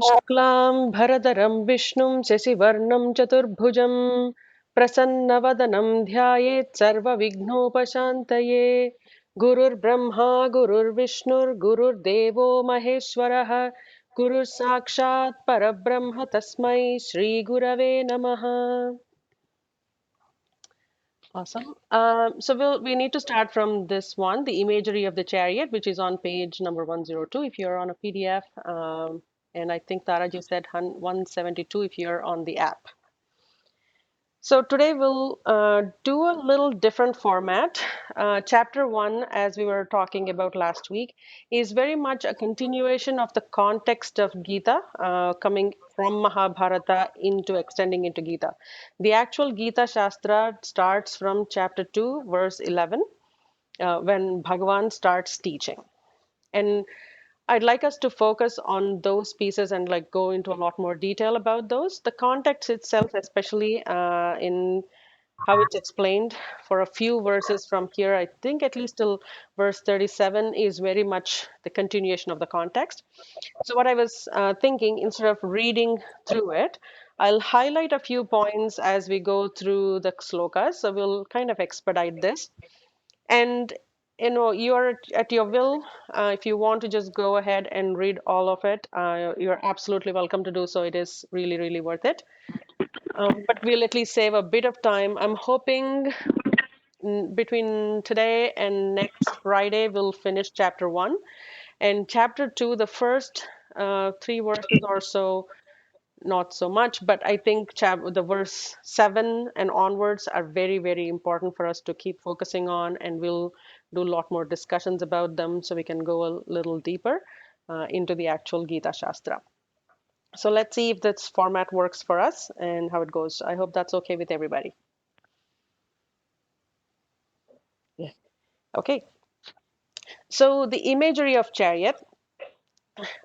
शुक्लां भरधरं विष्णुं शशिवर्णं चतुर्भुजं प्रसन्नवदनं ध्यायेत् सर्वविघ्नोपशान्तये गुरुर्ब्रह्मा गुरुर्विष्णुर्गुरुर्देवो महेश्वरः गुरुः साक्षात् परब्रह्म तस्मै श्रीगुरवे नमः. Awesome. We need to start from this one, the imagery of the chariot, which is on page number 102 if you're on a PDF. And I think Taraji said 172 if you're on the app. So today we'll do a little different format. Chapter 1, as we were talking about last week, is very much a continuation of the context of Gita, coming from Mahabharata into extending into Gita. The actual Gita Shastra starts from chapter 2, verse 11, when Bhagavan starts teaching. And I'd like us to focus on those pieces and like go into a lot more detail about those. The context itself, especially in how it's explained for a few verses from here, I think at least till verse 37 is very much the continuation of the context. So what I was thinking, instead of reading through it, I'll highlight a few points as we go through the slokas. So we'll kind of expedite this. And you're at your will. If you want to just go ahead and read all of it, you're absolutely welcome to do so. It is really, really worth it. But we'll at least save a bit of time. I'm hoping between today and next Friday, we'll finish chapter 1. And chapter 2, the first 3 verses or so, not so much, but I think the verse 7 and onwards are very, very important for us to keep focusing on, and we'll do a lot more discussions about them so we can go a little deeper into the actual Gita Shastra. So let's see if this format works for us and how it goes. I hope that's okay with everybody. Yeah. Okay. So the imagery of chariot,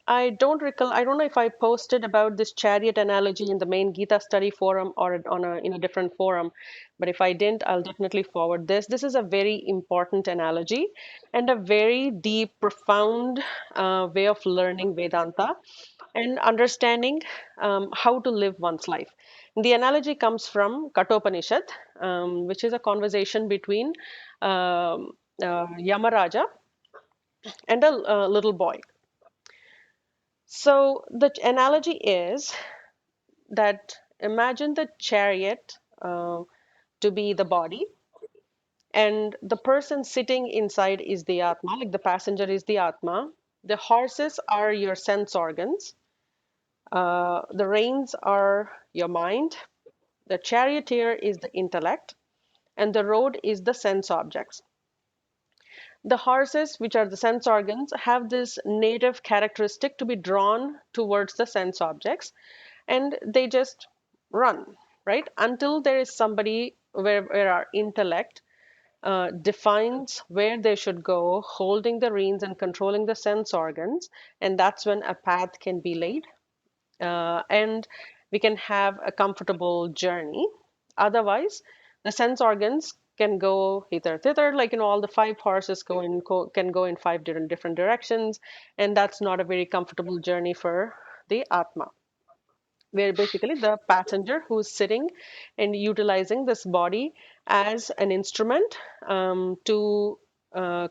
I don't recall, I don't know if I posted about this chariot analogy in the main Gita study forum or in a different forum, but if I didn't, I'll definitely forward this. This is a very important analogy and a very deep, profound way of learning Vedanta and understanding how to live one's life. The analogy comes from Kathopanishad, which is a conversation between Yamaraja and a little boy. So the analogy is that imagine the chariot to be the body, and the person sitting inside is the Atma, like the passenger is the Atma. The horses are your sense organs. The reins are your mind. The charioteer is the intellect, and the road is the sense objects. The horses, which are the sense organs, have this native characteristic to be drawn towards the sense objects, and they just run, right? Until there is somebody where our intellect defines where they should go, holding the reins and controlling the sense organs, and that's when a path can be laid, and we can have a comfortable journey. Otherwise, the sense organs can go hither thither, like all the 5 horses can go in 5 different directions, and that's not a very comfortable journey for the Atma, where basically the passenger who's sitting and utilizing this body as an instrument to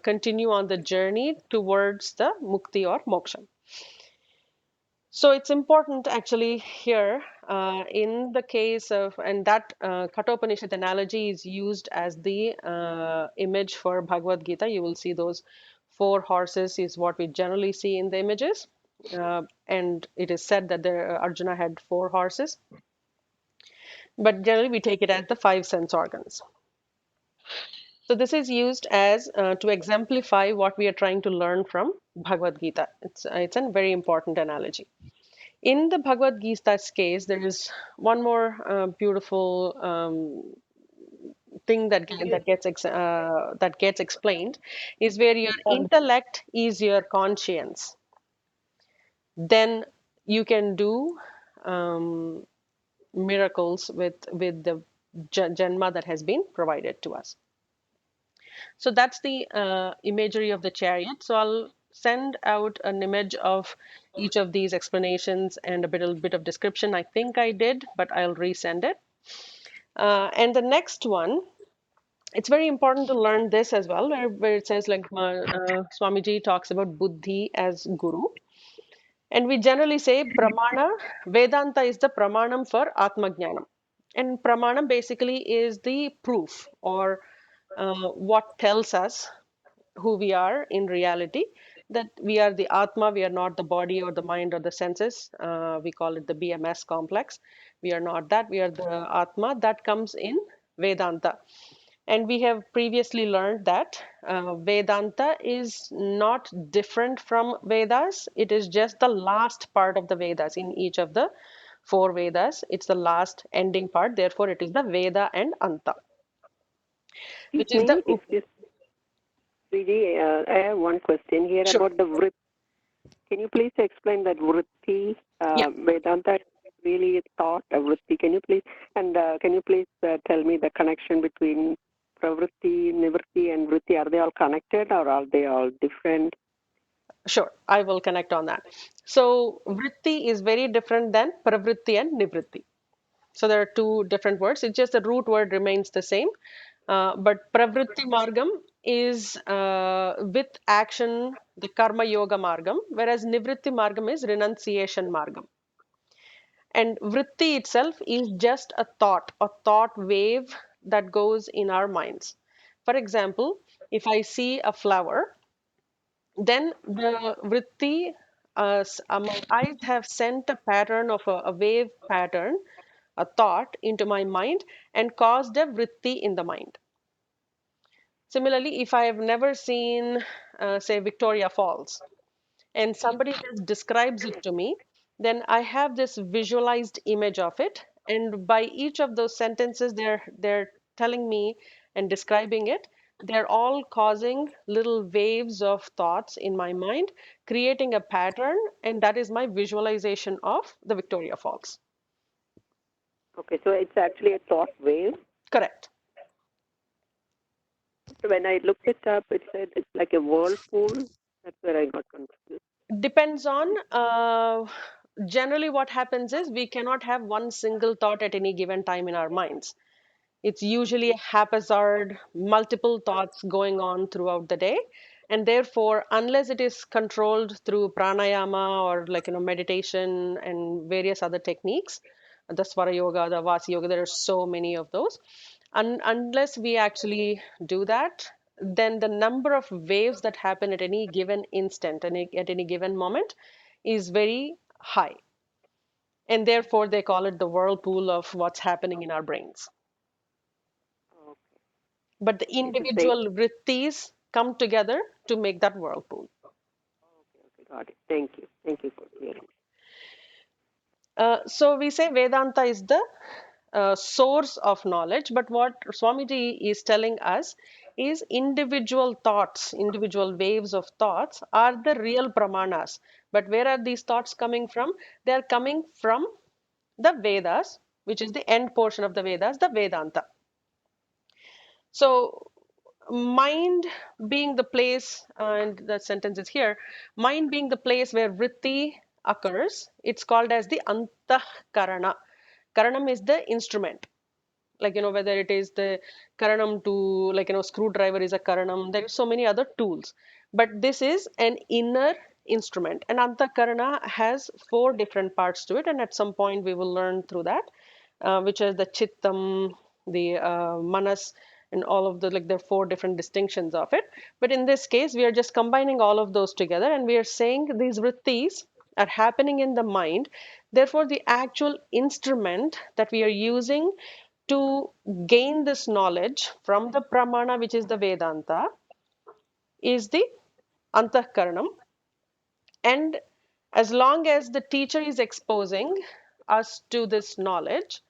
continue on the journey towards the mukti or moksha. So it's important actually here in the case of, and that Kathopanishad analogy is used as the image for Bhagavad Gita. You will see those 4 horses is what we generally see in the images. And it is said that Arjuna had 4 horses, but generally we take it as the 5 sense organs. So this is used as to exemplify what we are trying to learn from Bhagavad Gita. It's a very important analogy. In the Bhagavad Gita's case, there is one more beautiful thing that gets explained, is where your intellect is your conscience. Then you can do miracles with the janma that has been provided to us. So that's the imagery of the chariot. So I'll send out an image of each of these explanations and a bit of description. I think I did, but I'll resend it. And the next one, it's very important to learn this as well, where it says like Swamiji talks about Buddhi as Guru. And we generally say Pramana, Vedanta is the Pramanam for Atma Jnanam. And Pramanam basically is the proof or what tells us who we are in reality, that we are the Atma, we are not the body or the mind or the senses. We call it the BMS complex. We are not that, we are the Atma. That comes in Vedanta. And we have previously learned that Vedanta is not different from Vedas. It is just the last part of the Vedas in each of the four Vedas. It's the last ending part. Therefore, it is the Veda and Anta, Excuse which is the me, excuse Sriji, I have one question here Sure. about the vritti. Can you please explain that vritti? Yeah. Vedanta really is thought, a vritti. Can you please tell me the connection between pravritti, nivritti, and vritti? Are they all connected or are they all different? Sure, I will connect on that. So, vritti is very different than pravritti and nivritti. So, there are two different words. It's just the root word remains the same. But pravritti margam is with action, the karma yoga margam, whereas nivritti margam is renunciation margam. And vritti itself is just a thought wave that goes in our minds. For example, if I see a flower, then the vritti, my eyes have sent a pattern of a wave pattern, a thought into my mind and caused a vritti in the mind. Similarly, if I have never seen, say, Victoria Falls, and somebody just describes it to me, then I have this visualized image of it. And by each of those sentences, they're telling me and describing it. They're all causing little waves of thoughts in my mind, creating a pattern, and that is my visualization of the Victoria Falls. Okay, so it's actually a thought wave. Correct. When I looked it up, it said it's like a whirlpool. That's where I got confused. Depends on generally what happens is we cannot have one single thought at any given time in our minds. It's usually haphazard, multiple thoughts going on throughout the day. And therefore, unless it is controlled through pranayama or like, meditation and various other techniques, the Swara Yoga, the Vasi Yoga, there are so many of those. Unless we actually do that, then the number of waves that happen at any given instant and at any given moment is very high. And therefore, they call it the whirlpool of what's happening in our brains. Okay. But the It's the same. individual vrittis come together to make that whirlpool. Okay, okay, got it. Thank you. Thank you for clearing. So we say Vedanta is the source of knowledge, but what Swamiji is telling us is individual thoughts, individual waves of thoughts are the real pramanas. But where are these thoughts coming from? They are coming from the Vedas, which is the end portion of the Vedas, the Vedanta. So mind being the place, and the sentence is here, mind being the place where vritti occurs, it's called as the antahkarana. Karanam is the instrument, like, whether it is the karanam to, like, screwdriver is a karanam. There are so many other tools, but this is an inner instrument. And antakarana has four different parts to it, and at some point we will learn through that, which is the chittam, the manas, and all of the, like, there are four different distinctions of it. But in this case, we are just combining all of those together, and we are saying these vrittis are happening in the mind. Therefore, the actual instrument that we are using to gain this knowledge from the pramana, which is the Vedanta, is the antahkaranam. And as long as the teacher is exposing us to this knowledge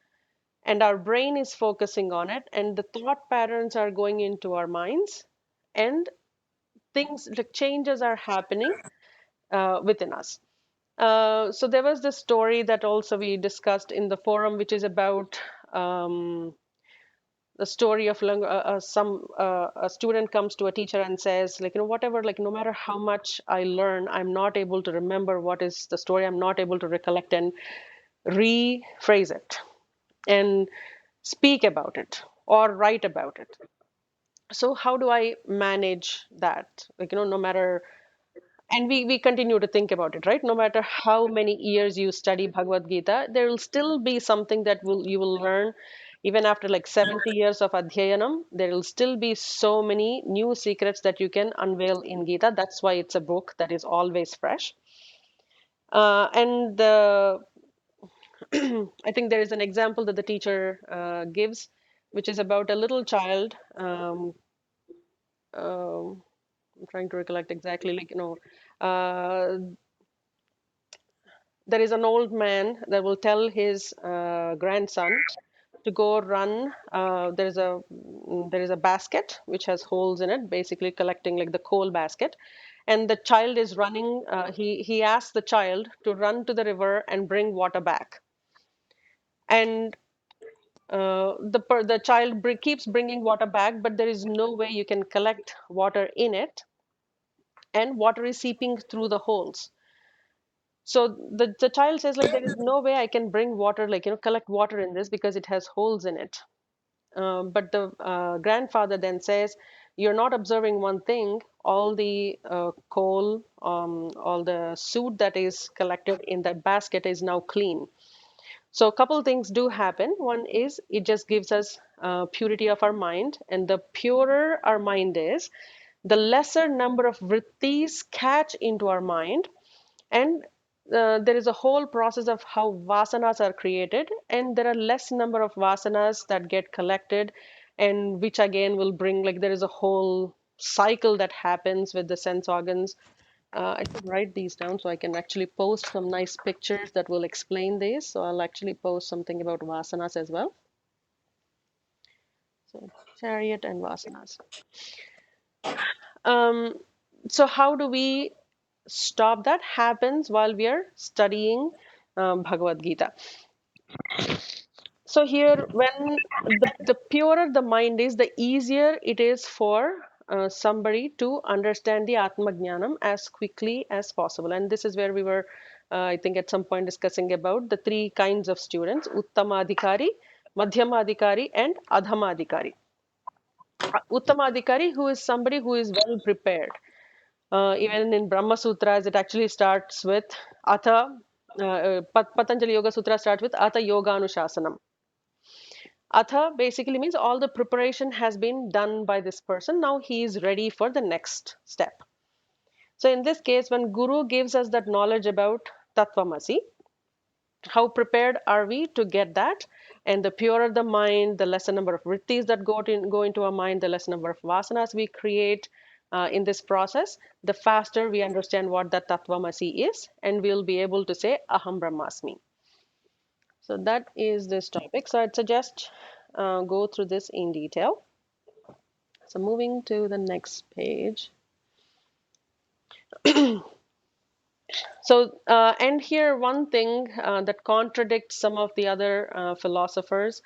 and our brain is focusing on it and the thought patterns are going into our minds and things like changes are happening within us. So there was this story that also we discussed in the forum, which is about the story of some a student comes to a teacher and says, like, whatever, like, no matter how much I learn, I'm not able to remember what is the story. I'm not able to recollect and rephrase it and speak about it or write about it. So how do I manage that? Like, no matter, and we continue to think about it, right? No matter how many years you study Bhagavad Gita, there will still be something that will you will learn. Even after like 70 years of adhyayanam, there will still be so many new secrets that you can unveil in Gita. That's why it's a book that is always fresh. And I think there is an example that the teacher gives, which is about a little child. Um, I'm trying to recollect exactly, like, there is an old man that will tell his grandson to go run. There is a basket which has holes in it, basically collecting like the coal basket. And the child is running. He asks the child to run to the river and bring water back. And the child keeps bringing water back, but there is no way you can collect water in it, and water is seeping through the holes. So the child says, like, there is no way I can bring water, like, collect water in this because it has holes in it. But the grandfather then says, you're not observing one thing. All the coal, all the soot that is collected in that basket is now clean. So a couple things do happen. One is it just gives us purity of our mind, and the purer our mind is, the lesser number of vrittis catch into our mind, and there is a whole process of how vasanas are created, and there are less number of vasanas that get collected, and which again will bring, like, there is a whole cycle that happens with the sense organs. I should write these down so I can actually post some nice pictures that will explain this. So I'll actually post something about vasanas as well. So chariot and vasanas. Um, so how do we stop that? Happens while we are studying Bhagavad Gita. So here, when the purer the mind is, the easier it is for somebody to understand the Atma Jnanam as quickly as possible. And this is where we were, I think, at some point discussing about the three kinds of students: Uttamadhikari, Madhyamadhikari, and Adhamadhikari. Uttamadhikari, who is somebody who is well prepared. Even in Brahma Sutras, it actually starts with Atha. Patanjali Yoga Sutra starts with Atha Yoga Anushasanam. Atha basically means all the preparation has been done by this person. Now he is ready for the next step. So in this case, when Guru gives us that knowledge about Tattvamasi, how prepared are we to get that? And the purer the mind, the lesser number of vrittis that go into our mind, the less number of vasanas we create in this process, the faster we understand what that Tattvamasi is, and we'll be able to say Aham Brahmasmi. So that is this topic. So I'd suggest go through this in detail. So moving to the next page. So, and here one thing that contradicts some of the other philosophers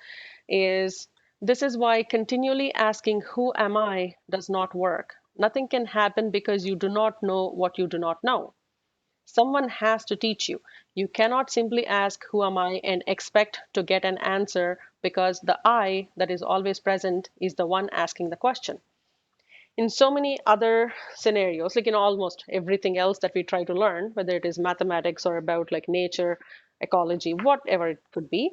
is, this is why continually asking, who am I, does not work. Nothing can happen because you do not know what you do not know. Someone has to teach you. You cannot simply ask, who am I, and expect to get an answer, because the I that is always present is the one asking the question. In so many other scenarios, like in almost everything else that we try to learn, whether it is mathematics or about like nature, ecology, whatever it could be,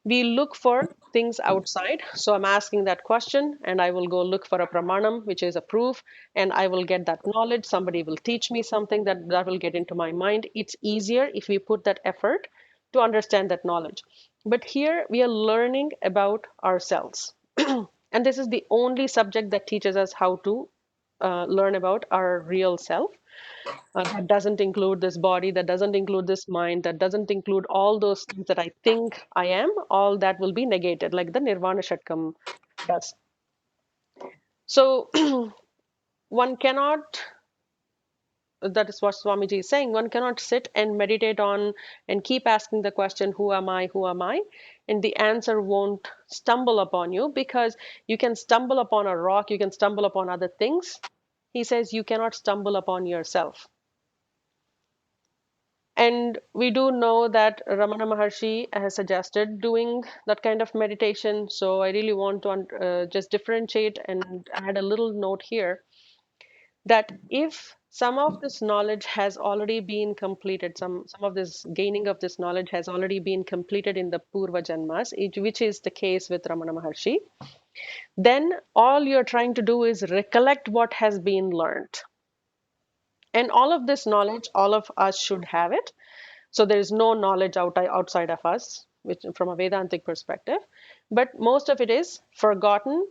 we look for things outside. So I'm asking that question, and I will go look for a pramanam, which is a proof, and I will get that knowledge. Somebody will teach me something that will get into my mind. It's easier if we put that effort to understand that knowledge. But here we are learning about ourselves. And this is the only subject that teaches us how to learn about our real self. That doesn't include this body, that doesn't include this mind, that doesn't include all those things that I think I am. All that will be negated, like the Nirvana Shatkam does. So one cannot that is what Swamiji is saying. One cannot sit and meditate on and keep asking the question, who am I? Who am I? And the answer won't stumble upon you, because you can stumble upon a rock, you can stumble upon other things. He says you cannot stumble upon yourself. And we do know that Ramana Maharshi has suggested doing that kind of meditation. So I really want to just differentiate and add a little note here that if some of this knowledge has already been completed, some of this gaining of this knowledge has already been completed in the Purva Janmas, which is the case with Ramana Maharshi, then all you're trying to do is recollect what has been learned. And all of this knowledge, all of us should have it. So there is no knowledge outside of us, which from a Vedantic perspective, but most of it is forgotten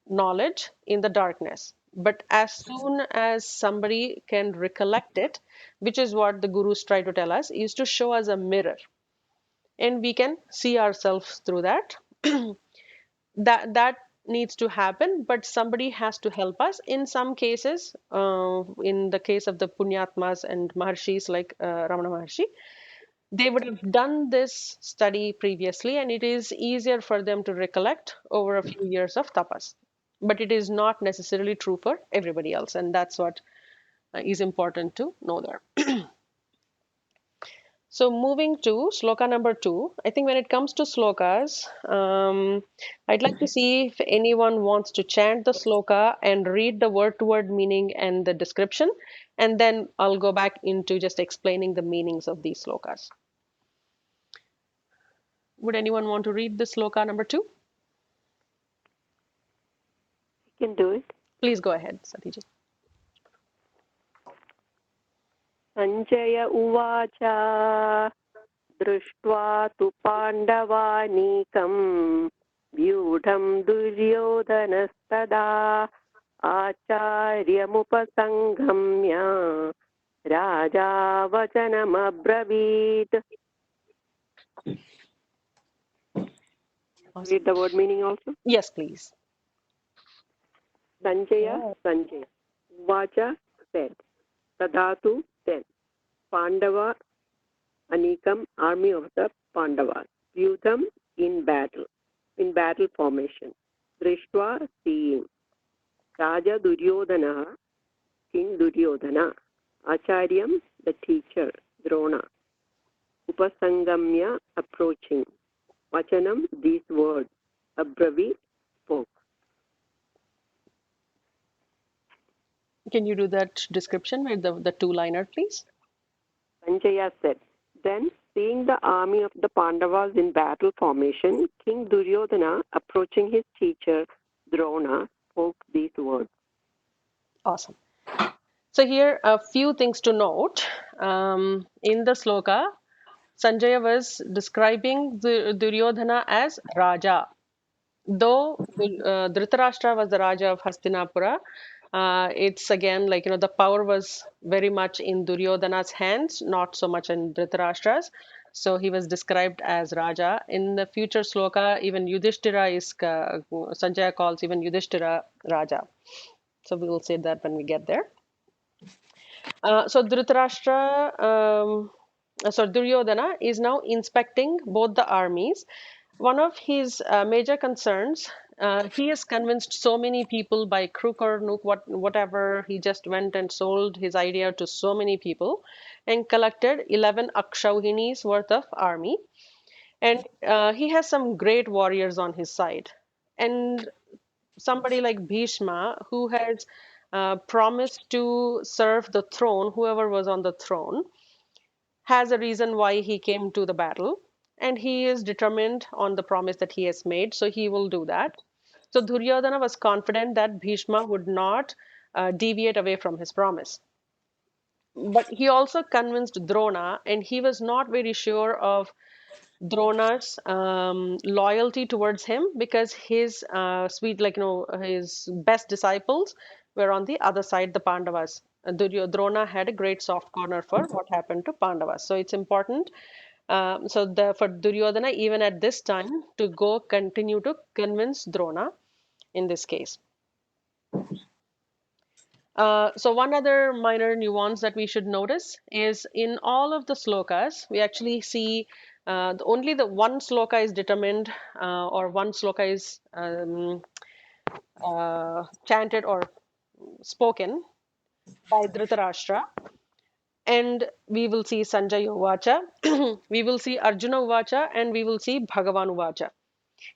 knowledge in the darkness. But as soon as somebody can recollect it, which is what the gurus try to tell us, is to show us a mirror, and we can see ourselves through that. That needs to happen, but somebody has to help us. In some cases, in the case of the Punyatmas and Maharshis like Ramana Maharshi, they would have done this study previously, and it is easier for them to recollect over a few years of tapas. But it is not necessarily true for everybody else, and that's what is important to know there. So moving to sloka number 2, I think when it comes to slokas, I'd like to see if anyone wants to chant the sloka and read the word-to-word meaning and the description, and then I'll go back into just explaining the meanings of these slokas. Would anyone want to read the sloka number 2? You can do it. Please go ahead, Satiji. Sanjaya uvacha दृष्ट्वा तु पाण्डवानीकं व्यूढं दुर्योधनस्तदा आचार्यमुपसङ्गम्य राजा वचनमब्रवीत्. Awesome. Read the word meaning also. Yes, please. Sanjaya Uvacha said, Tadatu then, Pandava Anikam, army of the Pandavas, Yudham in battle formation, Drishtva seeing, Raja Duryodhana, King Duryodhana, Acharyam the teacher, Drona, Upasangamya approaching, Vachanam these words, Abravi spoke. Can you do that description with the two-liner, please? Sanjaya said, then seeing the army of the Pandavas in battle formation, King Duryodhana approaching his teacher Drona spoke these words. Awesome. So here a few things to note. In the sloka, Sanjaya was describing Duryodhana as Raja. Though Dhritarashtra was the Raja of Hastinapura, it's again like, the power was very much in Duryodhana's hands, not so much in Dhritarashtra's. So he was described as Raja. In the future sloka, even Yudhishthira Sanjaya calls even Yudhishthira Raja. So we will say that when we get there. So Dhritarashtra, Duryodhana is now inspecting both the armies. One of his major concerns, he has convinced so many people by crook or nook, whatever. He just went and sold his idea to so many people and collected 11 Akshauhinis worth of army. And he has some great warriors on his side. And somebody like Bhishma, who has promised to serve the throne, whoever was on the throne, has a reason why he came to the battle, and he is determined on the promise that he has made, so he will do that. So Duryodhana was confident that Bhishma would not deviate away from his promise. But he also convinced Drona, and he was not very sure of Drona's loyalty towards him, because his his best disciples were on the other side, the Pandavas. Drona had a great soft corner for what happened to Pandavas. So it's important. For Duryodhana, even at this time, to go continue to convince Drona in this case. So one other minor nuance that we should notice is in all of the slokas, we actually see only the one sloka is determined or one sloka is chanted or spoken by Dhritarashtra. And we will see Sanjay Uvacha, we will see Arjuna Uvacha, and we will see Bhagavan Uvacha.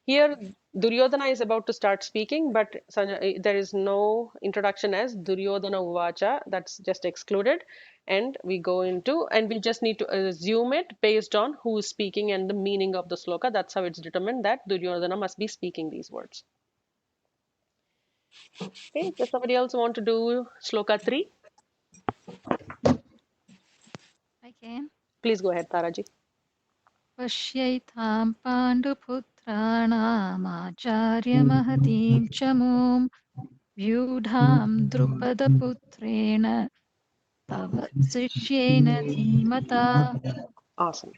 Here, Duryodhana is about to start speaking, but there is no introduction as Duryodhana Uvacha. That's just excluded. And we go into, and we just need to assume it based on who is speaking and the meaning of the sloka. That's how it's determined that Duryodhana must be speaking these words. Okay, does somebody else want to do sloka 3? I can. Please go ahead, Taraji. पश्यैतां पाण्डुपुत्राणामाचार्यमहतीं च मूं व्यूढां द्रुपदपुत्रेण तव शिष्येण धीमता. Awesome.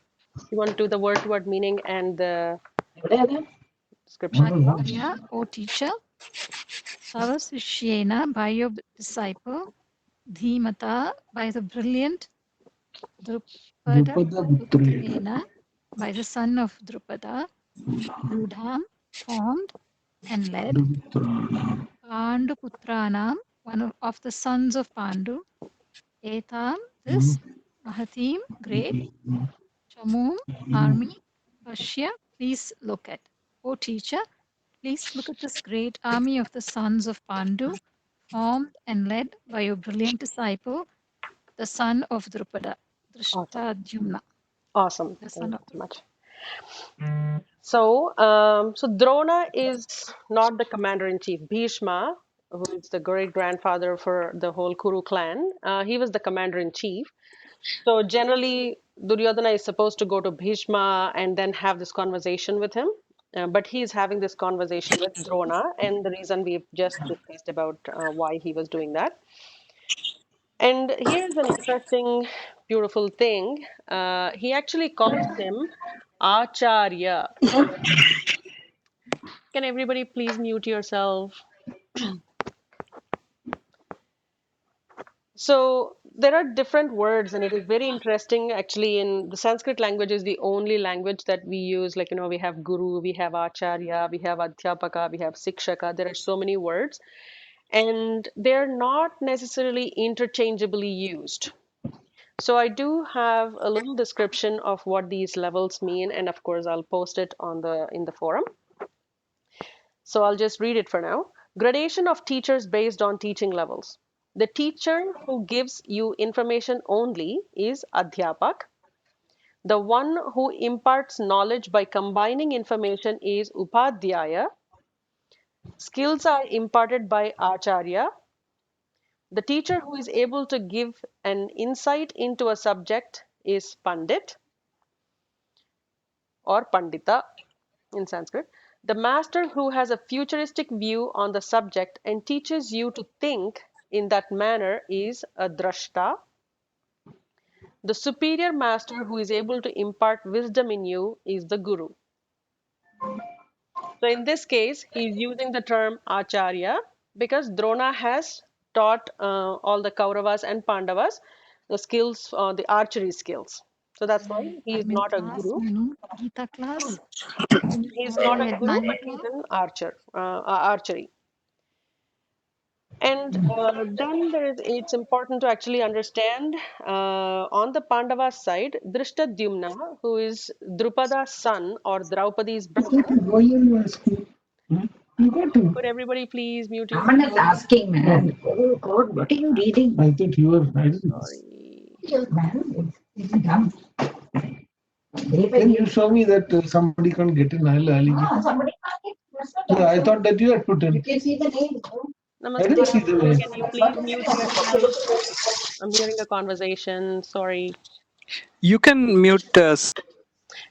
You want to do the word meaning and the description? Acharya, O teacher, tava sishyena, by your disciple, dhimata, by the brilliant Drupada Putrena, by the son of Drupada, Yudham, formed and led, Pandu Putranam, one of the sons of Pandu, Etam, this, Mahatim, great, Chamum, army, Pashya, please look at. O teacher, please look at this great army of the sons of Pandu, formed and led by your brilliant disciple, the son of Drupada, Awesome. Drishtadyumna, Awesome. the Thank son you of so Drupada. much. So Drona is not the commander in chief. Bhishma, who is the great grandfather for the whole Kuru clan, he was the commander in chief. So generally, Duryodhana is supposed to go to Bhishma and then have this conversation with him. But he is having this conversation with Drona, and the reason we've just discussed about why he was doing that. And here's an interesting, beautiful thing. He actually calls him Acharya. Can everybody please mute yourself? So there are different words, and it is very interesting. Actually, in the Sanskrit language is the only language that we use. Like, we have guru, we have acharya, we have adhyapaka, we have sikshaka. There are so many words, and they're not necessarily interchangeably used. So I do have a little description of what these levels mean, and of course I'll post it on the in the forum. So I'll just read it for now. Gradation of teachers based on teaching levels. The teacher who gives you information only is Adhyapak. The one who imparts knowledge by combining information is Upadhyaya. Skills are imparted by Acharya. The teacher who is able to give an insight into a subject is Pandit or Pandita in Sanskrit. The master who has a futuristic view on the subject and teaches you to think in that manner is a drashta. The superior master who is able to impart wisdom in you is the guru. So in this case, he is using the term acharya because Drona has taught all the Kauravas and Pandavas the skills, the archery skills. So that's why he is Admin not a class, guru. Gita class, He's not morning a at guru, 9 but he's o'clock. an archery. And then it's important to actually understand on the Pandava side, Drishtadyumna, who is Drupada's son or Draupadi's You brother. to go university. You got to. Could everybody please mute Someone is yourself? asking, man. Oh God, what are you reading? I think you were writing. Sorry. Yes, man. It's dumb. Then you show me that somebody can't get in. No, somebody can't get. Yeah, I thought that you had put in. You can see the name. I Namaste, didn't see the Namaste. name. Can you please mute yourself? I'm hearing a conversation. Sorry. You can mute us.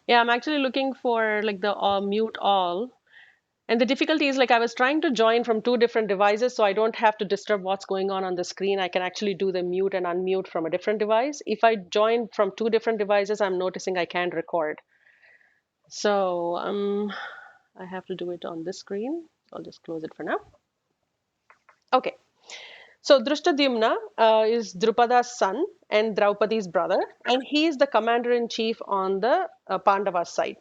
Yeah, I'm actually looking for like the mute all. And the difficulty is like I was trying to join from two different devices, so I don't have to disturb what's going on the screen. I can actually do the mute and unmute from a different device. If I join from two different devices, I'm noticing I can't record. So I have to do it on this screen. I'll just close it for now. Okay. So Drishtadyumna is Drupada's son and Draupadi's brother, and he is the commander-in-chief on the Pandavas side.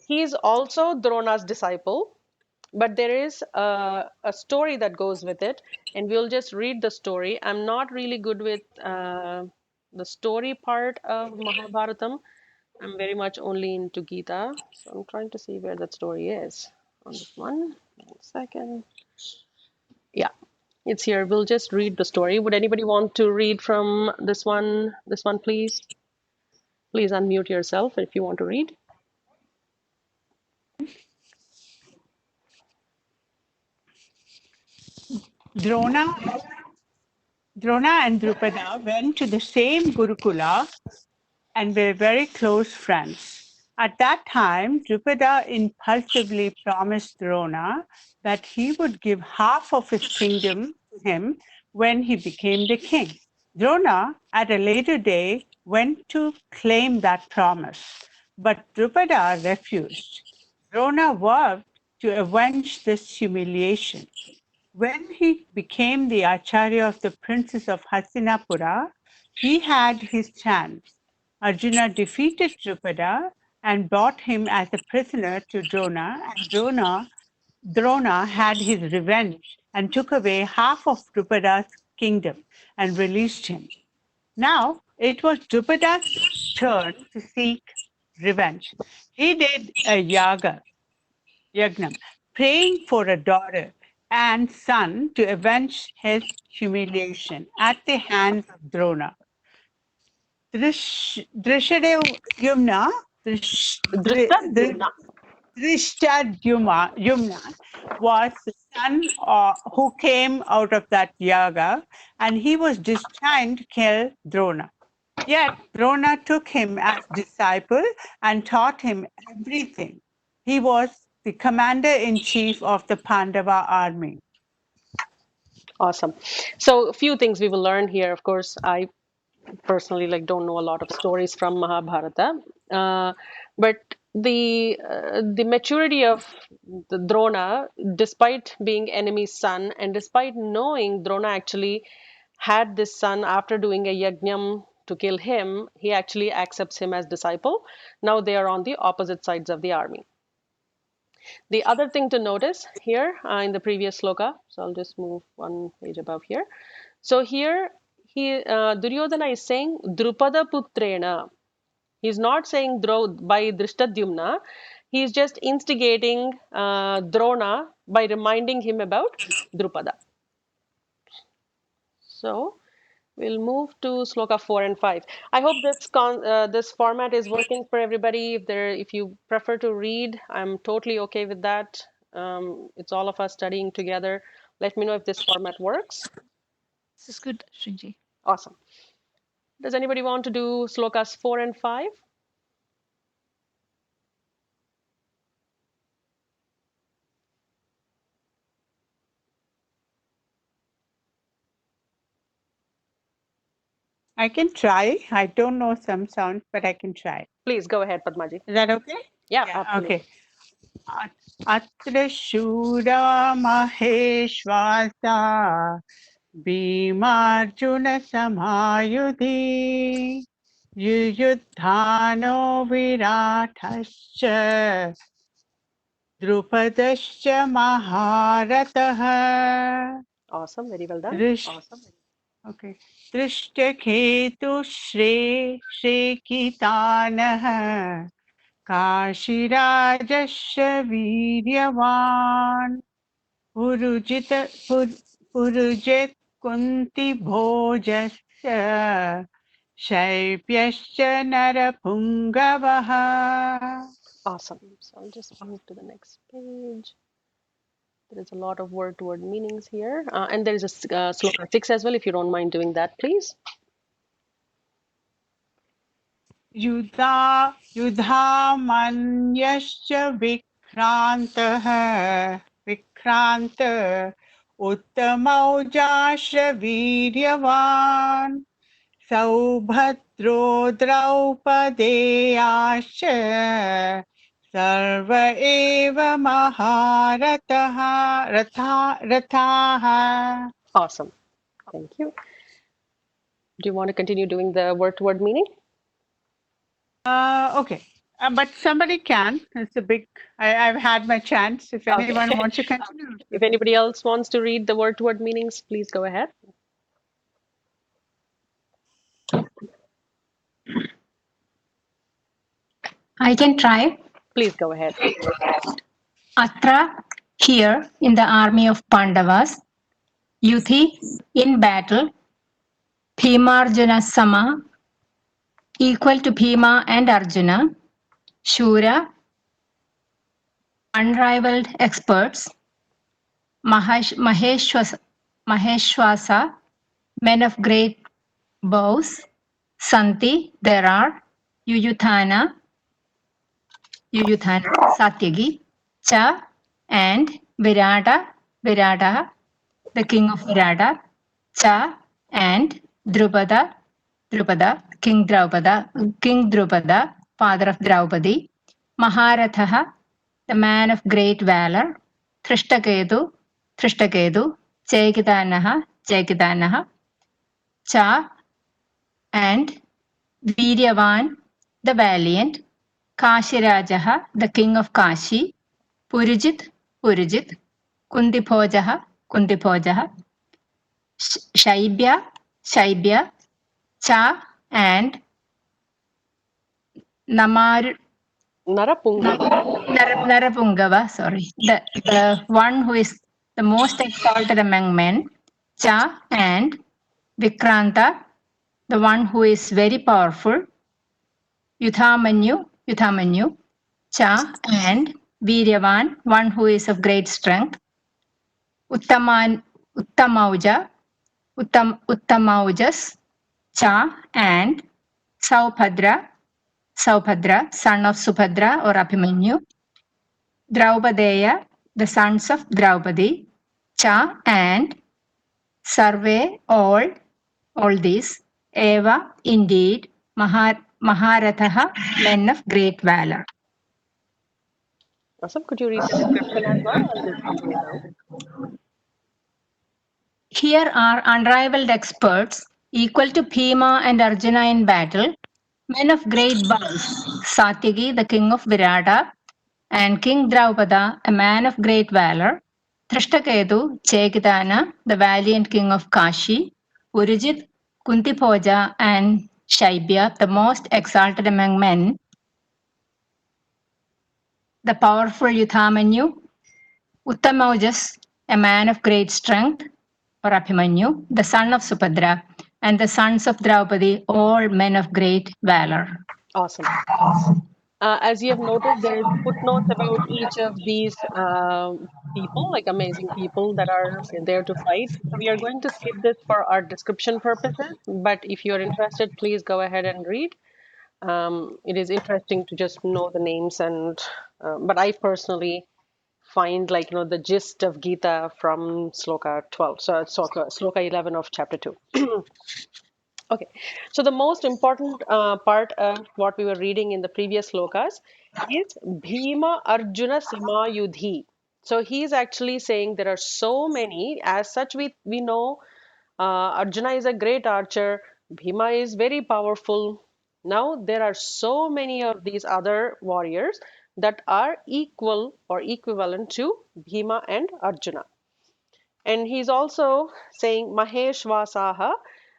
He is also Drona's disciple, but there is a story that goes with it, and we'll just read the story. I'm not really good with the story part of Mahabharatam. I'm very much only into Gita, so I'm trying to see where that story is on this one. 1 second. Yeah, it's here. We'll just read the story. Would anybody want to read from this one? This one, please. Please unmute yourself if you want to read. Drona, Drona and Drupada went to the same Gurukula and were very close friends. At that time, Drupada impulsively promised Drona that he would give half of his kingdom to him when he became the king. Drona, at a later day, went to claim that promise, but Drupada refused. Drona vowed to avenge this humiliation. When he became the Acharya of the princes of Hastinapura, he had his chance. Arjuna defeated Drupada and brought him as a prisoner to Drona, and Drona had his revenge and took away half of Drupada's kingdom and released him. Now it was Drupada's turn to seek revenge. He did a yagnam, praying for a daughter and son to avenge his humiliation at the hands of Drona. Drishtadyumna Drishtadyumna. Drishtadyumna was the son who came out of that yaga, and he was destined to kill Drona. Yet Drona took him as disciple and taught him everything. He was the commander-in-chief of the Pandava army. Awesome. So a few things we will learn here. Of course, I personally don't know a lot of stories from Mahabharata, but the maturity of the Drona, despite being enemy's son and despite knowing Drona actually had this son after doing a yajnam to kill him, he actually accepts him as disciple. Now they are on the opposite sides of the army. The other thing to notice here in the previous sloka, so I'll just move one page above here. So here, Duryodhana is saying Drupada Putrena. He's not saying by Drishtadyumna. He's just instigating Drona by reminding him about Drupada. So we'll move to sloka 4 and 5. I hope this format is working for everybody. If you prefer to read, I'm totally okay with that. It's all of us studying together. Let me know if this format works. This is good, Srinji. Awesome. Does anybody want to do slokas 4 and 5? I can try. I don't know some sounds, but I can try. Please go ahead, Padmaji. Is that okay? Yeah, absolutely. Okay. Atra Shura Maheshwasa Bhimarjuna Samayudhi Yuyudhano Viratascha Drupadascha Maharataha. Awesome, very well done. Okay. Drishtaketu Shrekitanah Kashirajasya Viryavan Purujit Kunti Bhojasya Shaipyasya Narapungavaha. Awesome. So I'll just move to the next page. There is a lot of word-to-word meanings here. And there is a sloka 6 as well, if you don't mind doing that, please. Yudhamanyasya Vikranta Uttamaujasya Viryavan Saubhadro Draupadeyasya Sarva eva Maharataha Rataha. Awesome. Thank you. Do you want to continue doing the word-to-word meaning? Okay. But somebody can. It's a big. I've had my chance. If anyone Okay. wants to continue. If anybody else wants to read the word-to-word meanings, please go ahead. I can try. Please go ahead. Atra, here in the army of Pandavas. Yuthi, in battle. Bhimarjuna Sama, equal to Bhima and Arjuna. Shura, unrivaled experts. Maheshwasa, men of great bows. Santi, there are. Yuyuthana, Satyagi. Cha, and Virata, the king of Virata. Cha, and Drupada, King Drupada, father of Draupadi. Maharatha, the man of great valor. Thrishtaketu, Chekitanaha, Cha, and Viryavan, the valiant. Kashirajaha, the king of Kashi. Purujit, Kundipojaha, Shaibya, Cha, and Narapungava. Narapungava, sorry. The one who is the most exalted among men. Cha, and Vikranta, the one who is very powerful. Yuthamanyu, Cha, and Viryavan, one who is of great strength. Uttamauja, Uttamaujas, Cha, and Saubhadra, son of Subhadra or Abhimanyu. Draupadeya, the sons of Draupadi. Cha, and Sarve, all these. Eva, indeed. Maharathaha, men of great valor. Awesome. Could you read the description as well? I'll just read it out. Here are unrivaled experts, equal to Bhima and Arjuna in battle, men of great bows, Satyaki, the king of Virata, and King Draupada, a man of great valor, Thrishtaketu, Chekitana, the valiant king of Kashi, Purujit, Kuntipoja, and Shaibya, the most exalted among men, the powerful Yuthamanyu, Uttamaujas, a man of great strength, or Abhimanyu, the son of Subhadra, and the sons of Draupadi, all men of great valor. Awesome. As you have noticed, there is footnotes about each of these people, like amazing people that are there to fight. So we are going to skip this for our description purposes. But if you're interested, please go ahead and read. It is interesting to just know the names, and but I personally find the gist of Gita from Sloka 12, so Sloka 11 of chapter 2. Okay, so the most important part of what we were reading in the previous slokas is Bhima Arjuna Samayudhi. So he's actually saying there are so many. As such, we know Arjuna is a great archer. Bhima is very powerful. Now there are so many of these other warriors that are equal or equivalent to Bhima and Arjuna. And he's also saying Maheshwasaha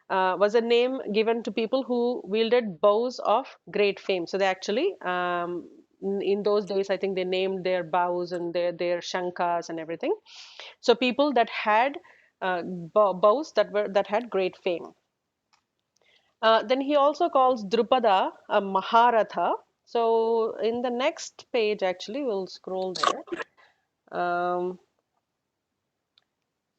was a name given to people who wielded bows of great fame. So they actually, in those days, I think they named their bows and their shankas and everything. So people that had bows that had great fame. Then he also calls Drupada a Maharatha. So in the next page, actually, we'll scroll there.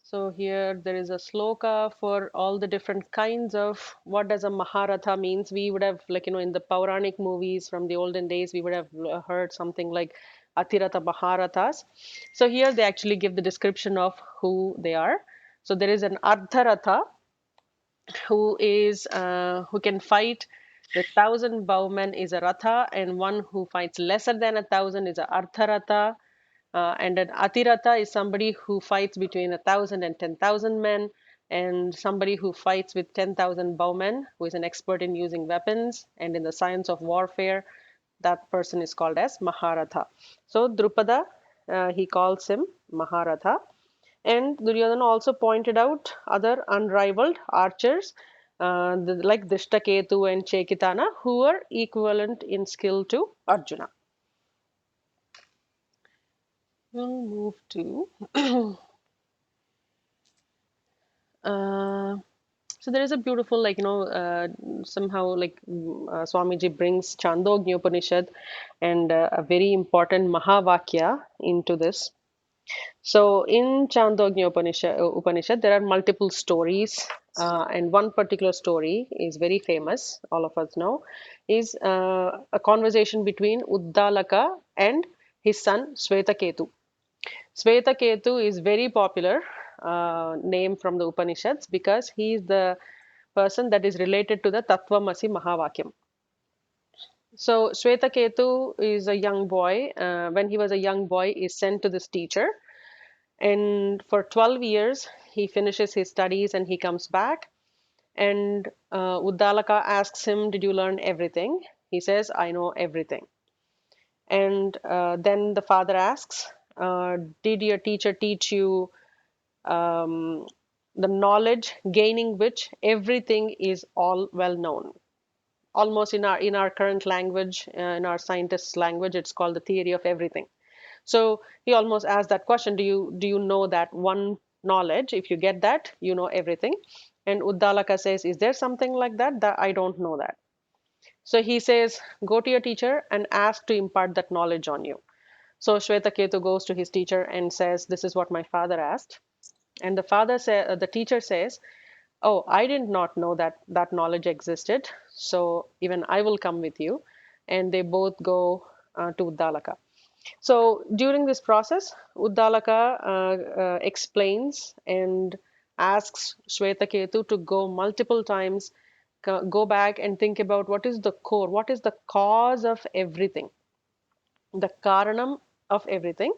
So here there is a sloka for all the different kinds of what does a Maharatha means. We would have in the Puranic movies from the olden days, we would have heard something like Atirata Maharathas. So here they actually give the description of who they are. So there is an Ardharatha who can fight with 1,000 bowmen is a Ratha, and one who fights lesser than 1,000 is a Ardharatha. And an Atirata is somebody who fights between 1,000 and 10,000 men. and somebody who fights with 10,000 bowmen, who is an expert in using weapons and in the science of warfare. That person is called as Maharatha. So Drupada, he calls him Maharatha. And Duryodhana also pointed out other unrivaled archers like Dishtaketu and Chekitana, who were equivalent in skill to Arjuna. We'll move to so there is a beautiful, like, somehow, like, Swamiji brings Chandogya Upanishad and a very important Mahavakya into this. So in Chandogya Upanishad, there are multiple stories, and one particular story is very famous, all of us know, is a conversation between Uddalaka and his son Swetaketu. Swetaketu is very popular name from the Upanishads because he is the person that is related to the Tattvamasi Mahavakyam. So Swetaketu is a young boy. When he was a young boy, is sent to this teacher, and for 12 years he finishes his studies and he comes back. And Uddalaka asks him, "Did you learn everything?" He says, "I know everything." And then the father asks, "Did your teacher teach you the knowledge gaining which everything is all well known?" Almost in our current language, in our scientists' language, it's called the theory of everything. So he almost asked that question: Do you know that one knowledge? If you get that, you know everything. And Uddalaka says, "Is there something like that? That I don't know that." So he says, "Go to your teacher and ask to impart that knowledge on you." So Shvetaketu goes to his teacher and says, "This is what my father asked." And the teacher says, "Oh, I did not know that that knowledge existed. So even I will come with you." And they both go to Uddalaka. So during this process, Uddalaka explains and asks Shvetaketu to go multiple times, go back and think about what is the core, what is the cause of everything, the karanam of everything.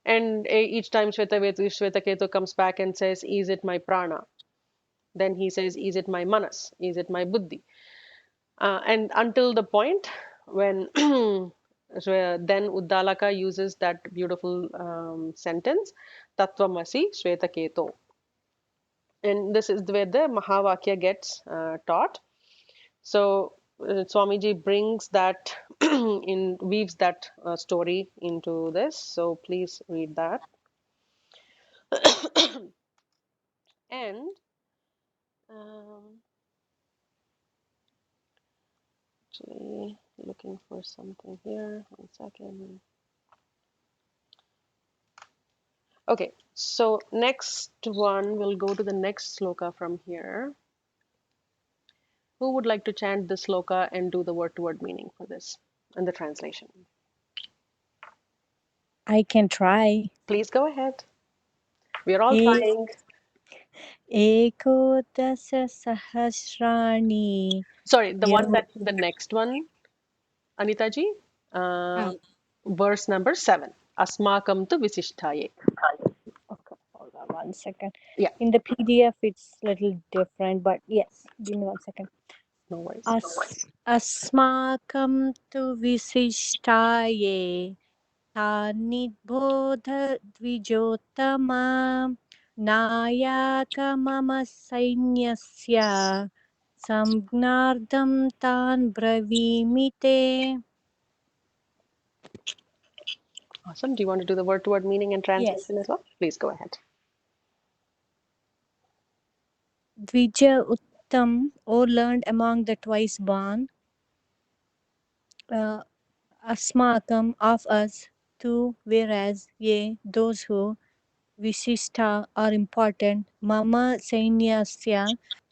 And each time Shvetaketu comes back and says, "Is it my prana?" Then he says, "Is it my manas? Is it my buddhi?" And until the point when then Uddalaka uses that beautiful sentence, Tattvamasi Shvetaketo. And this is where the Mahavakya gets taught. So Swamiji brings that weaves that story into this. So please read that. And actually looking for something here. 1 second. Okay, so next one, we'll go to the next sloka from here. Who would like to chant the sloka and do the word-to-word meaning for this and the translation? I can try. Please go ahead. We are all E- trying. Ekodasa sahasrani. Sorry, the next one, Anitaji, Ah, verse number 7. Asmakam tu visishtaye. okay, hold on 1 second. Yeah, In the PDF, it's little different, but yes, give me 1 second. no worries. Asmakam tu visishtaye Tanidbodha dvijotama Nayaka mama sainyasya Samgnardam tan bravimite. Awesome. Do you want to do the word-to-word meaning and Yes. translation as well? Please go ahead. Dvija Uttam, or learned among the twice born, Asmakam of us, too, whereas ye, those who Visishta are important. Mama Sainyasya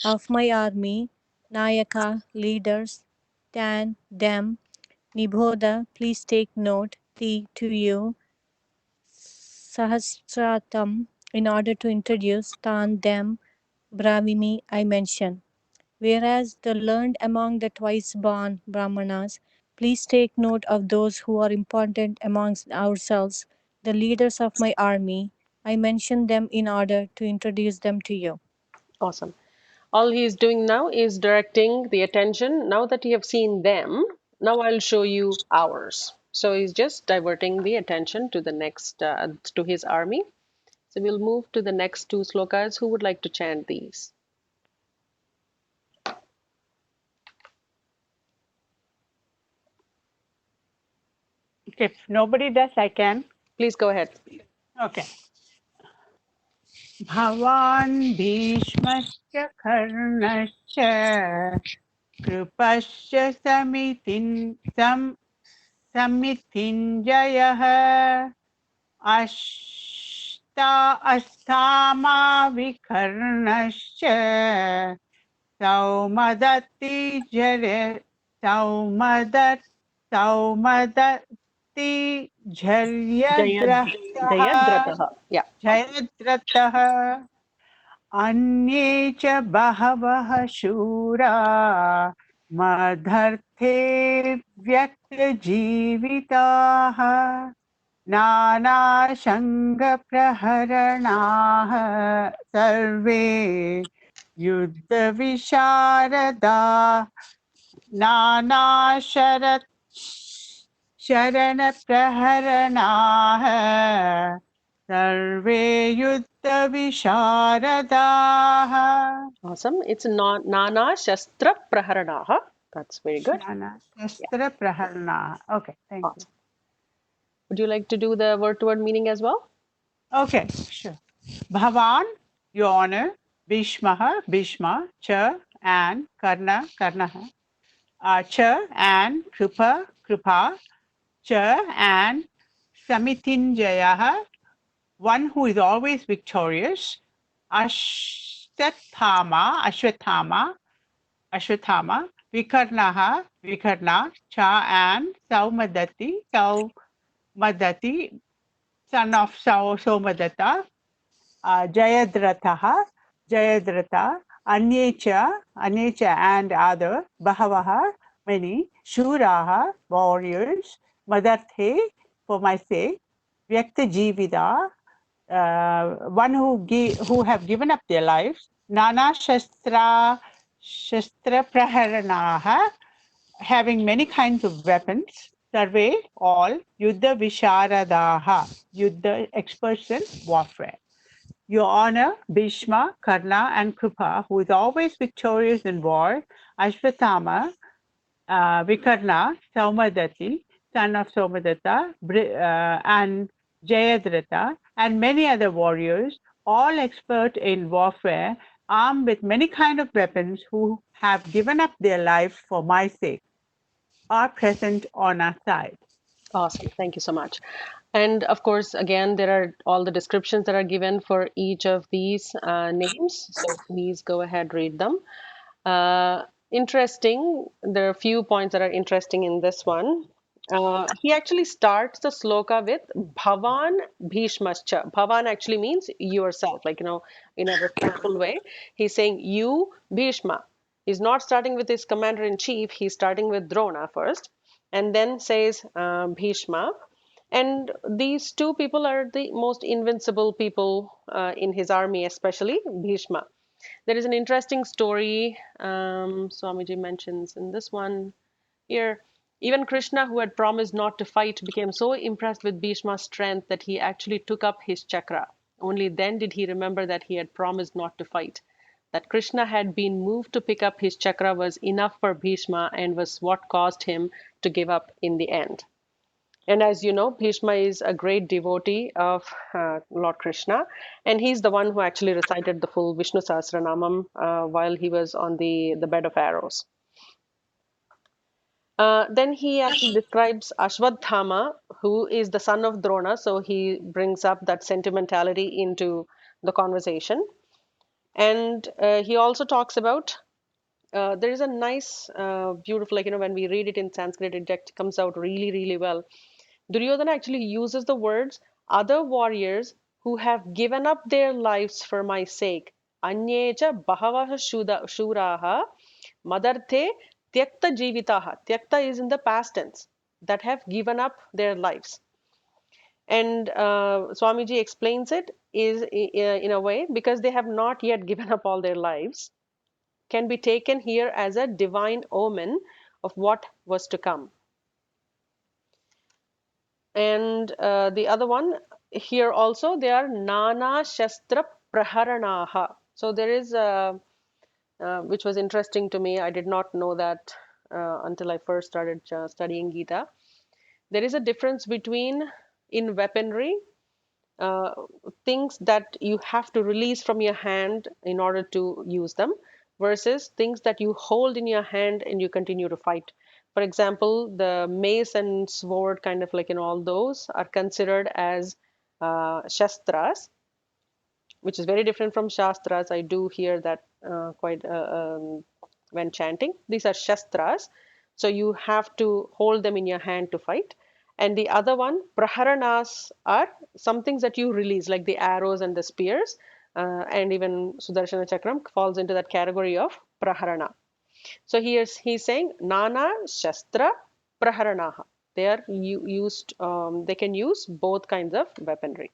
of my army, Nayaka leaders, Tan them, Nibodha, please take note, T to you, Sahasratam, in order to introduce Tan them, Bravimi I mention. Whereas the learned among the twice born Brahmanas, please take note of those who are important amongst ourselves, the leaders of my army. I mention them in order to introduce them to you. Awesome. All he is doing now is directing the attention. Now that you have seen them, now I'll show you ours. So he's just diverting the attention to the next, to his army. So we'll move to the next two slokas. Who would like to chant these? If nobody does, I can. Please go ahead. Okay. Bhavan Bhishmasya Karnasya Krupasya Samitinjayah Astama Vikarnasya Saumadati Jare Saumadati Jharyadrataha Jayadrataha. Yeah. Jayadrataha Anye cha bahavaha shura madharthe vyakta jivitaha Nana Shanga Praharanaha Sarve Yuddha Visharada Nana Sharana Praharanaha Sarve Yuddha Visharadaha Awesome. It's Nana Shastra Praharanaha. That's very good. Nana Yeah. Shastra Praharanaha. Okay, thank you. Awesome. Would you like to do the word-to-word meaning as well? Okay, sure. Bhavan, your honor, Bhishmaha, Bhishma, Cha, and Karna, Karnaha, Cha, and Krupa, Krupa, Cha, and Samitinjayaha, one who is always victorious, Ashtathama, Ashwathama, Ashwathama, Vikarnaha, Vikarna, Cha, and Saumadati, Saumadati, son of Somadatta, Jayadratha, Jayadratha, Anyecha, Anyecha and other, Bahavaha, many, Shuraha, warriors, Madarthe, for my sake, Vyakta Jivida, one who have given up their lives, Nana Shastra Praharanaha, having many kinds of weapons, Sarve, all, Yuddha Visharadaha, Yuddha experts in warfare. Your Honor, Bhishma, Karna, and Krupa, who is always victorious in war, Ashwatthama, Vikarna, Saumadati, son of Somadatta, and Jayadratha, and many other warriors, all expert in warfare, armed with many kind of weapons, who have given up their lives for my sake, are present on our side. Awesome. Thank you so much. And of course, again, there are all the descriptions that are given for each of these names. So please go ahead, read them. Interesting. There are a few points that are interesting in this one. He actually starts the sloka with Bhavan Bhishmascha. Bhavan actually means yourself, like, in a respectful way. He's saying, you, Bhishma. He's not starting with his commander in chief, he's starting with Drona first, and then says Bhishma. And these two people are the most invincible people in his army, especially Bhishma. There is an interesting story Swamiji mentions in this one here. Even Krishna, who had promised not to fight, became so impressed with Bhishma's strength that he actually took up his chakra. Only then did he remember that he had promised not to fight. That Krishna had been moved to pick up his chakra was enough for Bhishma and was what caused him to give up in the end. And as you know, Bhishma is a great devotee of Lord Krishna, and he's the one who actually recited the full Vishnu Sahasranamam while he was on the bed of arrows. Then he actually describes Ashwadhama, who is the son of Drona, so he brings up that sentimentality into the conversation. And he also talks about there is a nice, beautiful, like, when we read it in Sanskrit, it comes out really, really well. Duryodhana actually uses the words other warriors who have given up their lives for my sake. Anyecha bahavaha shuraha madarte tyakta jivitaha. Tyakta is in the past tense, that have given up their lives. And Swamiji explains it is in a way, because they have not yet given up all their lives, can be taken here as a divine omen of what was to come. And the other one here also, they are Nana Shastra Praharanaha. So there is which was interesting to me. I did not know that until I first started studying Gita. There is a difference between, in weaponry, uh, things that you have to release from your hand in order to use them, versus things that you hold in your hand and you continue to fight. For example, the mace and sword, kind of like, all those are considered as shastras, which is very different from shastras. I do hear that quite when chanting. These are shastras, so you have to hold them in your hand to fight. And the other one, praharanas, are some things that you release, like the arrows and the spears, and even Sudarshana Chakram falls into that category of praharana. So he's saying Nana Shastra Praharanaha. They are used. They can use both kinds of weaponry.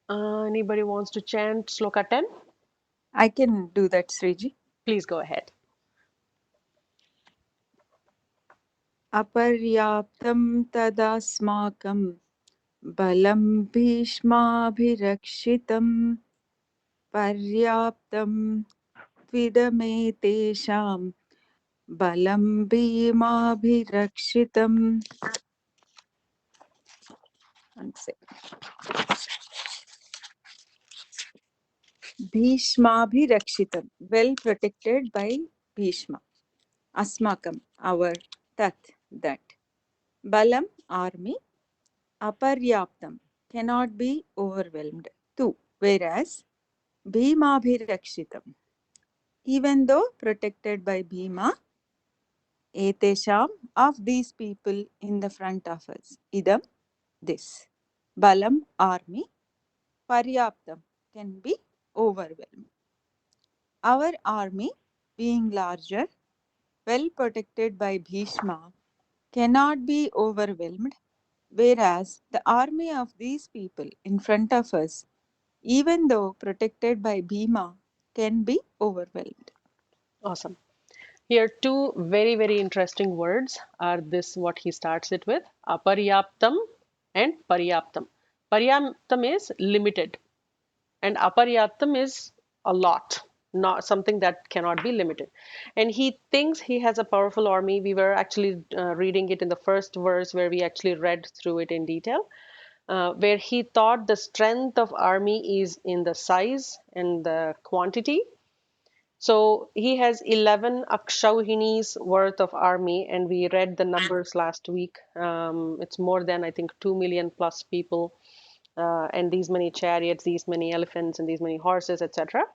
Anybody wants to chant Sloka 10? I can do that, Sriji. Please go ahead. Aparyaptam tadasmakam balam bhishmabhirakshitam paryaptam tvidame balam bhimabhirakshitam. One second. Bhishmabhirakshitam, well protected by Bhishma. Asmakam, our, that. Balam, army. Aparyaptam, cannot be overwhelmed. Tu, whereas Bhimabhirakshitam, even though protected by Bhima, Etesham, of these people in the front of us. Idam, this. Balam, army. Paryaptam, can be overwhelmed. Our army, being larger, well protected by Bhishma, cannot be overwhelmed, whereas the army of these people in front of us, even though protected by Bhima, can be overwhelmed. Awesome. Here, two very, very interesting words are this, what he starts it with, aparyaptam and paryaptam. Paryaptam is limited, and aparyaptam is a lot, not something that cannot be limited. And he thinks he has a powerful army. We were actually reading it in the first verse, where we actually read through it in detail, where he thought the strength of army is in the size and the quantity. So he has 11 Akshauhinis worth of army, and we read the numbers last week. It's more than, I think, 2 million plus people, and these many chariots, these many elephants, and these many horses, etc.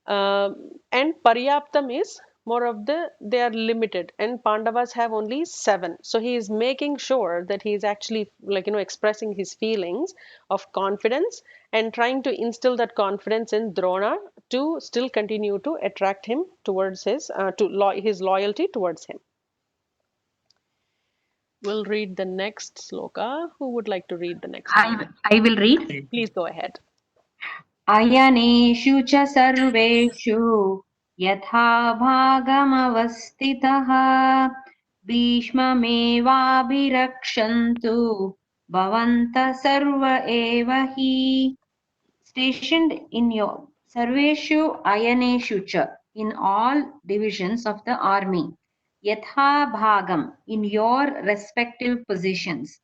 And Paryaptam is more of they are limited, and Pandavas have only 7. So he is making sure that he is actually, expressing his feelings of confidence and trying to instill that confidence in Drona to still continue to attract him towards his his loyalty towards him. We'll read the next sloka. Who would like to read the next one? I will read. Please go ahead. अयनेषु च सर्वेषु यथा भागमवस्थितः भीष्ममेवाभिरक्षन्तु भवन्तः सर्व एव हि. Stationed in your sarveshu ayaneshu cha, in all divisions of the army, yatha bhagam, in your respective positions,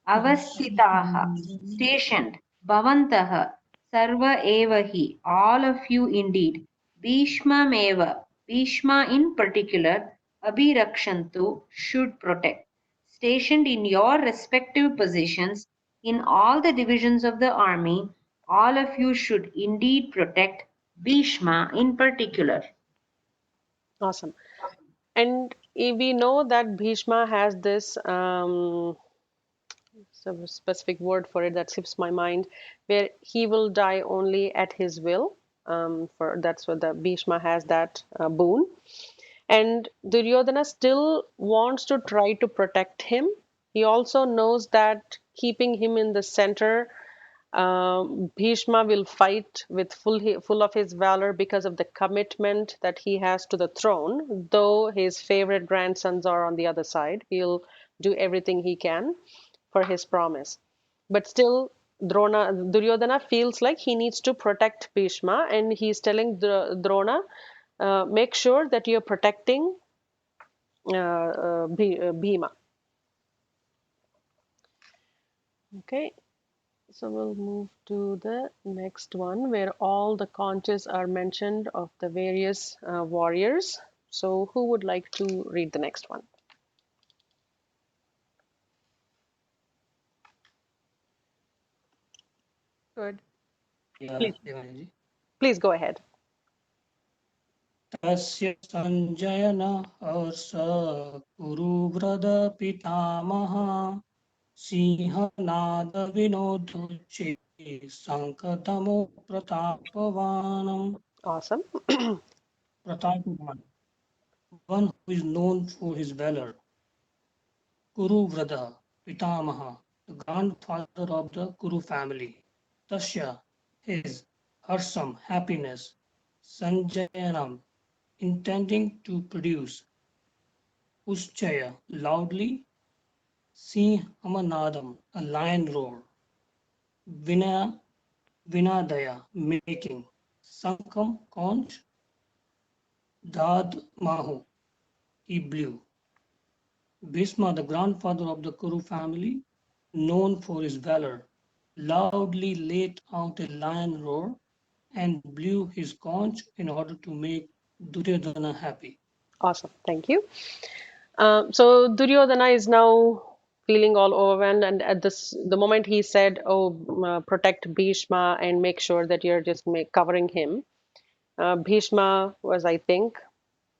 avasthitaha, stationed, bhavantaha, sarva evahi, all of you indeed, bhishma meva, bhishma in particular, abhirakshantu, should protect, stationed in your respective positions in all the divisions of the army, all of you should indeed protect Bhishma in particular. Awesome. And we know that Bhishma has this some specific word for it that slips my mind, where he will die only at his will. For that's what the Bhishma has, that boon. And Duryodhana still wants to try to protect him, He also knows that keeping him in the center, Bhishma will fight with full of his valor because of the commitment that he has to the throne. Though his favorite grandsons are on the other side, he'll do everything he can for his promise. But still, Duryodhana feels like he needs to protect Bhishma, and he's telling Drona, make sure that you're protecting Bhima. Okay, so we'll move to the next one where all the conches are mentioned of the various warriors. So who would like to read the next one? Good. Yeah, Please, Devanji. please go ahead. तस्य सञ्जयन हर्ष कुरुव्रत पितामहः सिंहनादविनोदुच्चे शङ्खतमो प्रतापवान्. Awesome. Pratapavan, one who is known for his valor. Kuruvrada, Pitamaha, the grandfather of the Kuru family. Tasya, his, Harsam, happiness. Sanjayanam, intending to produce. Uschaya, loudly. Sinhamanadam, a lion roar. Vina, Vinadaya, making. Sankam, conch. Dad Mahu, he blew. Bhishma, the grandfather of the Kuru family, known for his valor, loudly let out a lion roar and blew his conch in order to make Duryodhana happy. Awesome. Thank you. So Duryodhana is now feeling all overwhelmed, and at the moment he said, "Oh, protect Bhishma and make sure that you're just covering him." Bhishma was, I think,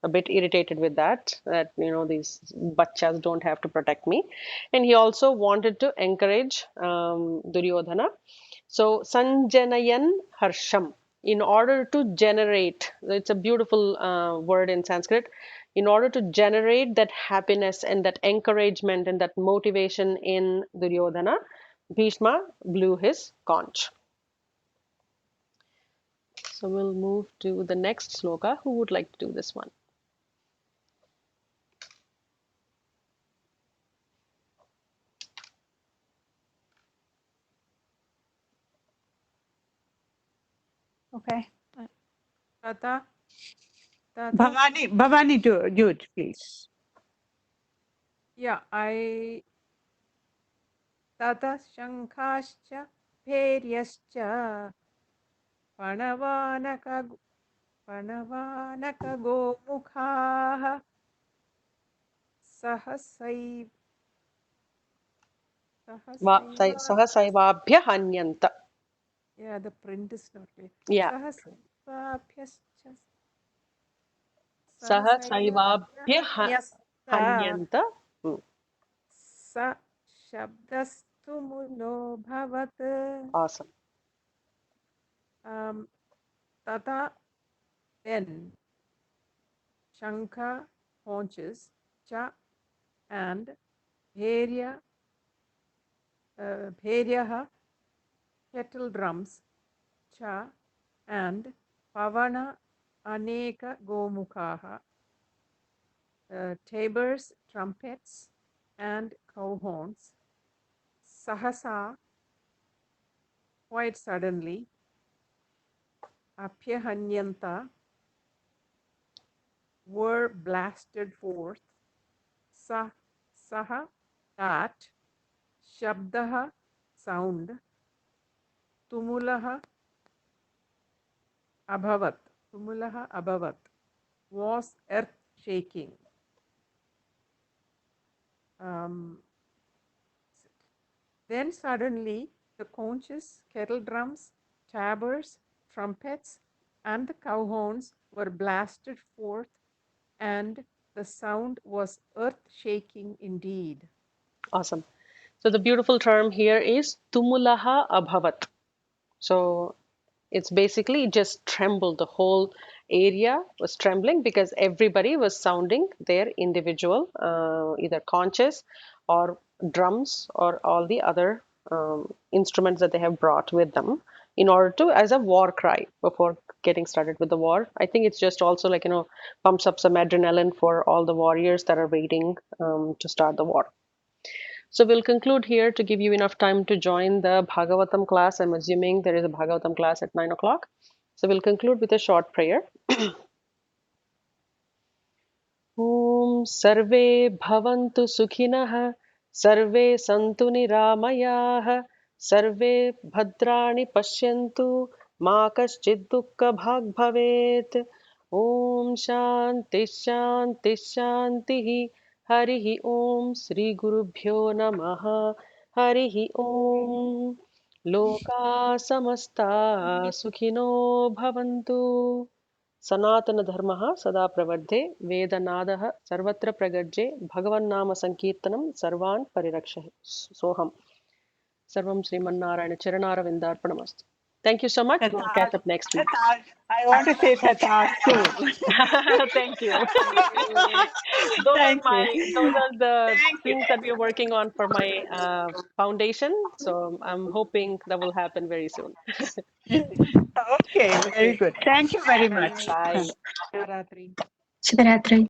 a bit irritated with that. That these bachchas don't have to protect me, and he also wanted to encourage Duryodhana. So Sanjanayan Harsham, in order to generate, it's a beautiful word in Sanskrit, in order to generate that happiness and that encouragement and that motivation in Duryodhana, Bhishma blew his conch. So we'll move to the next sloka. Who would like to do this one? Okay. Tata, Tata. Bhavani, do it, please. Yeah, I Tata Shankascha Bheryascha Panavanaka Gomukhah Sahasai Sahasaiva. Sahasaivabhya hanyanta. Yeah, the print is not clear. Yeah. Sahasaivabhyascha Sahasaivabhya Sahasaivabhya Hanyasta hanyanta. Hmm. Sa Shabdastu Mulo Bhavat. Awesome. Tata then Shankha haunches, Cha and Bherya, Bheryaha kettle drums, Cha and Pavana Aneka Gomukhaha, tabors, trumpets, and cow horns, Sahasa, quite suddenly, Apyahanyanta, were blasted forth, Saha, that, Shabdaha, sound, Tumulaha, Abhavat, was earth shaking. Then suddenly the conches, kettle drums, tabors, trumpets, and the cow horns were blasted forth, and the sound was earth shaking indeed. Awesome. So the beautiful term here is tumulaha abhavat. So it's basically just trembled. The whole area was trembling because everybody was sounding their individual, either conches or drums or all the other instruments that they have brought with them in order to, as a war cry before getting started with the war. I think it's just also like, pumps up some adrenaline for all the warriors that are waiting to start the war. So we'll conclude here to give you enough time to join the Bhagavatam class. I'm assuming there is a Bhagavatam class at 9 o'clock. So we'll conclude with a short prayer. ॐ सर्वे भवन्तु सुखिनः सर्वे सन्तु निरामयाः सर्वे भद्राणि पश्यन्तु मा कश्चित् दुःखभाग् भवेत् ॐ शान्ति शान्ति शान्तिः हरिः ॐ श्रीगुरुभ्यो नमः हरिः ॐ लोकाः समस्ताः सुखिनो भवन्तु सनातनधर्मः सदा प्रवर्धे वेदनादः सर्वत्र प्रगज्ये भगवन्नाम संकीर्तनं सर्वान् परिरक्षति सोहम् सर्वं Sriman Narayana चरणारविन्दार्पणमस्तु. Thank you so much. We'll catch up next week. I want to say Tathar too. Thank you. Thank you. Those are the Thank you. things that we are working on for my foundation. So I'm hoping that will happen very soon. Okay, very good. Thank you very much. Bye. Navratri. Shivaratri.